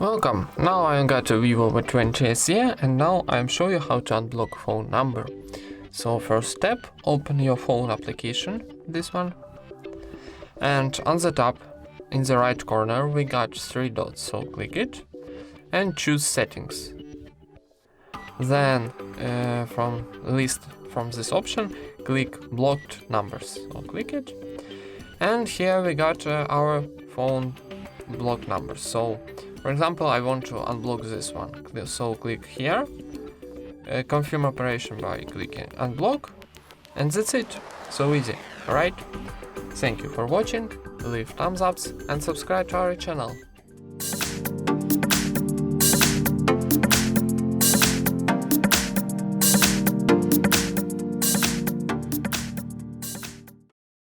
Welcome, now I got a VIVO V20 SE and now I'm show you how to unblock phone number. So first step, open your phone application, this one, and on the top in the right corner we got 3 dots, so click it and choose settings. Then from this option click blocked numbers, so click it, and here we got our phone block numbers. So for example, I want to unblock this one, so click here, confirm operation by clicking unblock, and that's it. So easy, alright? Thank you for watching, leave thumbs ups and subscribe to our channel.